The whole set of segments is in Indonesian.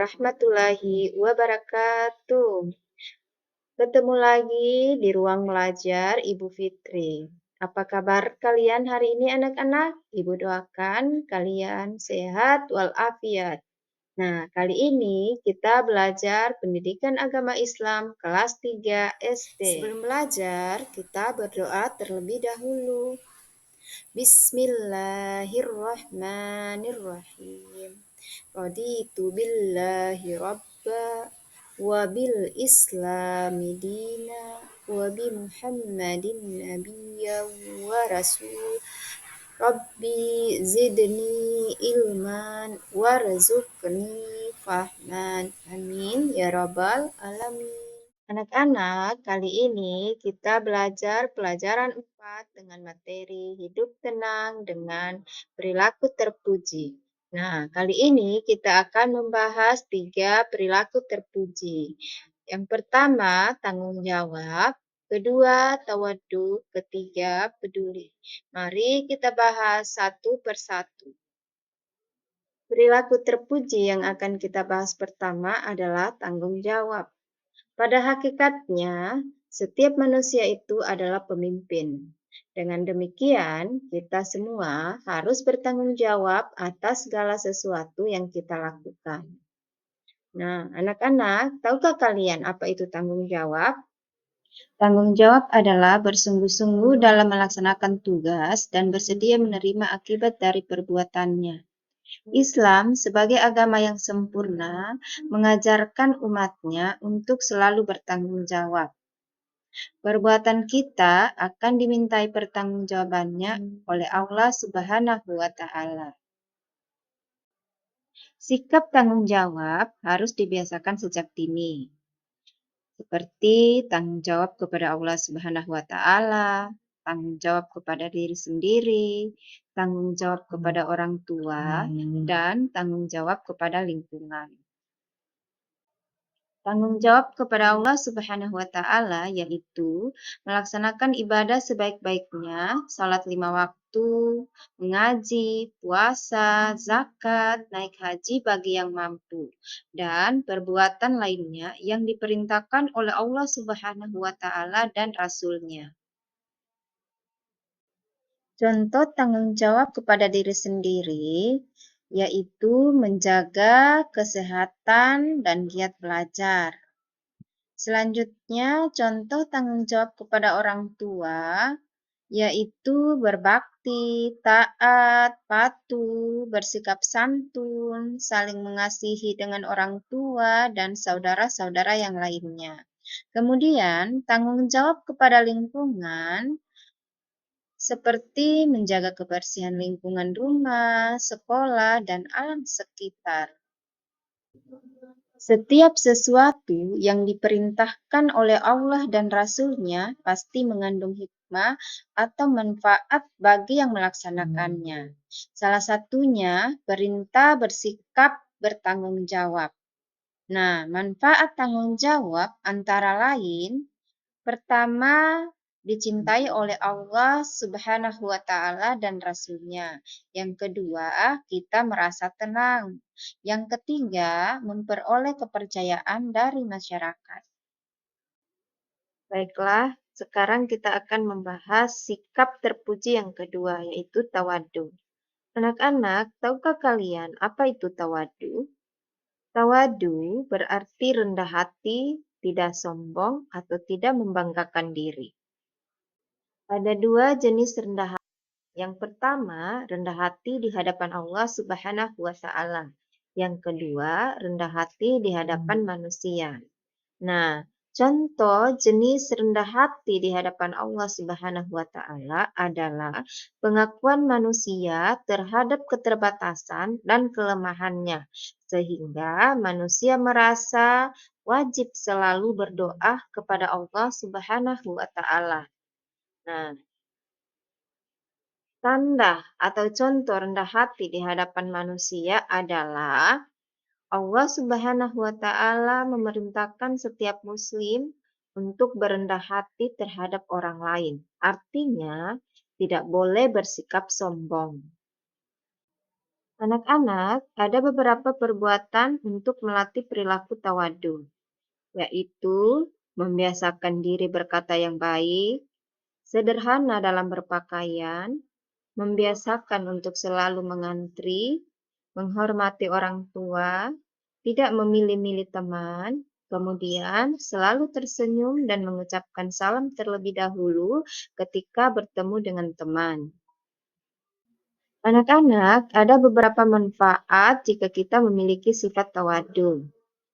warahmatullahi wabarakatuh. Ketemu lagi di ruang belajar Ibu Fitri. Apa kabar kalian hari ini anak-anak? Ibu doakan kalian sehat walafiat. Nah, kali ini kita belajar pendidikan agama Islam kelas 3 SD. Sebelum belajar, kita berdoa terlebih dahulu. Bismillahirrahmanirrahim. Raditu billahi rabba wa bil islami dina wa bi muhammadin nabiyya wa rasul. Rabbi zidni ilman warzuqni fahman. Amin ya rabbal alamin. Anak-anak, kali ini kita belajar pelajaran 4 dengan materi hidup tenang dengan perilaku terpuji. Nah, kali ini kita akan membahas 3 perilaku terpuji. Yang pertama, tanggung jawab. Kedua, tawadu. Ketiga, peduli. Mari kita bahas satu persatu. Perilaku terpuji yang akan kita bahas pertama adalah tanggung jawab. Pada hakikatnya, setiap manusia itu adalah pemimpin. Dengan demikian, kita semua harus bertanggung jawab atas segala sesuatu yang kita lakukan. Nah, anak-anak, tahukah kalian apa itu tanggung jawab? Tanggung jawab adalah bersungguh-sungguh dalam melaksanakan tugas dan bersedia menerima akibat dari perbuatannya. Islam sebagai agama yang sempurna mengajarkan umatnya untuk selalu bertanggung jawab. Perbuatan kita akan dimintai pertanggungjawabannya oleh Allah Subhanahu wa Ta'ala. Sikap tanggung jawab harus dibiasakan sejak dini, seperti tanggung jawab kepada Allah Subhanahu wa Ta'ala, tanggung jawab kepada diri sendiri, tanggung jawab kepada orang tua, dan tanggung jawab kepada lingkungan. Tanggung jawab kepada Allah Subhanahu wa Ta'ala yaitu melaksanakan ibadah sebaik-baiknya, salat 5 waktu, mengaji, puasa, zakat, naik haji bagi yang mampu, dan perbuatan lainnya yang diperintahkan oleh Allah Subhanahu wa Ta'ala dan Rasul-Nya. Contoh tanggung jawab kepada diri sendiri yaitu menjaga kesehatan dan giat belajar. Selanjutnya, contoh tanggung jawab kepada orang tua yaitu berbakti, taat, patuh, bersikap santun, saling mengasihi dengan orang tua dan saudara-saudara yang lainnya. Kemudian, tanggung jawab kepada lingkungan seperti menjaga kebersihan lingkungan rumah, sekolah, dan alam sekitar. Setiap sesuatu yang diperintahkan oleh Allah dan Rasul-Nya pasti mengandung hikmah atau manfaat bagi yang melaksanakannya. Salah satunya perintah bersikap bertanggung jawab. Nah, manfaat tanggung jawab antara lain, pertama, dicintai oleh Allah Subhanahu wa Ta'ala dan Rasul-Nya. Yang kedua, kita merasa tenang. Yang ketiga, memperoleh kepercayaan dari masyarakat. Baiklah, sekarang kita akan membahas sikap terpuji yang kedua, yaitu tawadu. Anak-anak, tahukah kalian apa itu tawadu? Tawadu berarti rendah hati, tidak sombong, atau tidak membanggakan diri. Ada 2 jenis rendah hati. Yang pertama, rendah hati di hadapan Allah Subhanahu wa Ta'ala. Yang kedua, rendah hati di hadapan manusia. Nah, contoh jenis rendah hati di hadapan Allah Subhanahu wa Ta'ala adalah pengakuan manusia terhadap keterbatasan dan kelemahannya, sehingga manusia merasa wajib selalu berdoa kepada Allah Subhanahu wa Ta'ala. Nah, tanda atau contoh rendah hati di hadapan manusia adalah Allah Subhanahu wa Ta'ala memerintahkan setiap muslim untuk berendah hati terhadap orang lain. Artinya, tidak boleh bersikap sombong. Anak-anak, ada beberapa perbuatan untuk melatih perilaku tawadu, yaitu membiasakan diri berkata yang baik, sederhana dalam berpakaian, membiasakan untuk selalu mengantri, menghormati orang tua, tidak memilih-milih teman, kemudian selalu tersenyum dan mengucapkan salam terlebih dahulu ketika bertemu dengan teman. Anak-anak, ada beberapa manfaat jika kita memiliki sifat tawadu.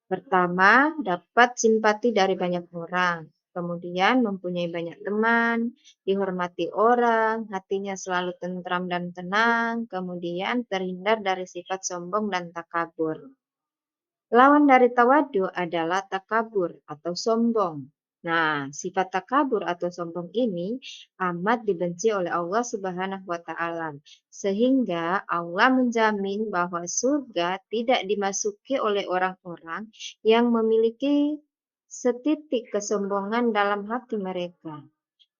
Pertama, dapat simpati dari banyak orang. Kemudian mempunyai banyak teman, dihormati orang, hatinya selalu tentram dan tenang, kemudian terhindar dari sifat sombong dan takabur. Lawan dari tawadu adalah takabur atau sombong. Nah, sifat takabur atau sombong ini amat dibenci oleh Allah Subhanahu wa taala. Sehingga Allah menjamin bahwa surga tidak dimasuki oleh orang-orang yang memiliki setitik kesombongan dalam hati mereka.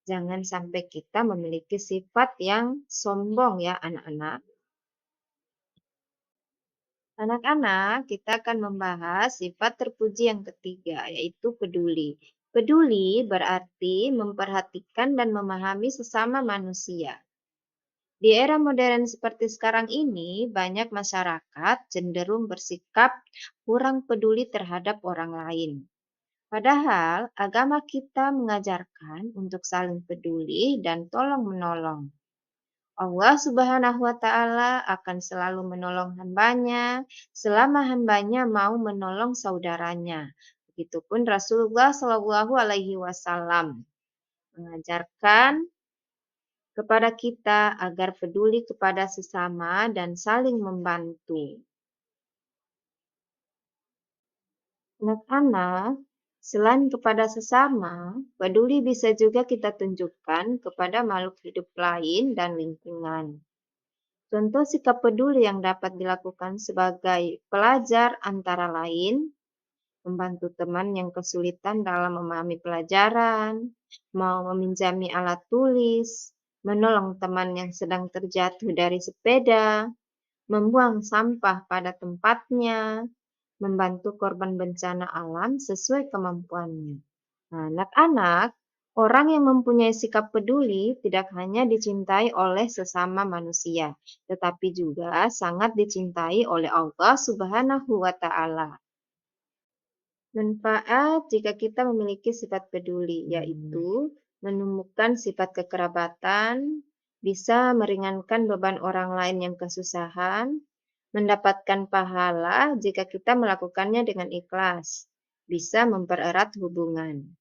Jangan sampai kita memiliki sifat yang sombong ya anak-anak. Anak-anak, kita akan membahas sifat terpuji yang ketiga, yaitu peduli. Peduli berarti memperhatikan dan memahami sesama manusia. Di era modern seperti sekarang ini, banyak masyarakat cenderung bersikap kurang peduli terhadap orang lain. Padahal agama kita mengajarkan untuk saling peduli dan tolong-menolong. Allah Subhanahu wa taala akan selalu menolong hambanya selama hambanya mau menolong saudaranya. Begitupun Rasulullah Shallallahu alaihi wasallam mengajarkan kepada kita agar peduli kepada sesama dan saling membantu. Anak-anak, selain kepada sesama, peduli bisa juga kita tunjukkan kepada makhluk hidup lain dan lingkungan. Contoh sikap peduli yang dapat dilakukan sebagai pelajar antara lain, membantu teman yang kesulitan dalam memahami pelajaran, mau meminjami alat tulis, menolong teman yang sedang terjatuh dari sepeda, membuang sampah pada tempatnya, membantu korban bencana alam sesuai kemampuannya. Nah, anak-anak, orang yang mempunyai sikap peduli tidak hanya dicintai oleh sesama manusia, tetapi juga sangat dicintai oleh Allah Subhanahu wa taala. Manfaat jika kita memiliki sifat peduli, yaitu menemukan sifat kekerabatan, bisa meringankan beban orang lain yang kesusahan, mendapatkan pahala jika kita melakukannya dengan ikhlas, bisa mempererat hubungan.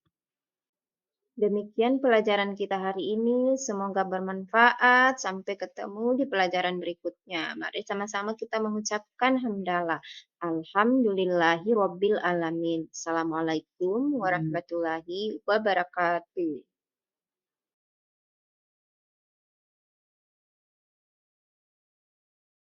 Demikian pelajaran kita hari ini. Semoga bermanfaat. Sampai ketemu di pelajaran berikutnya. Mari sama-sama kita mengucapkan hamdalah. Alhamdulillahi Rabbil Alamin. Assalamualaikum warahmatullahi wabarakatuh.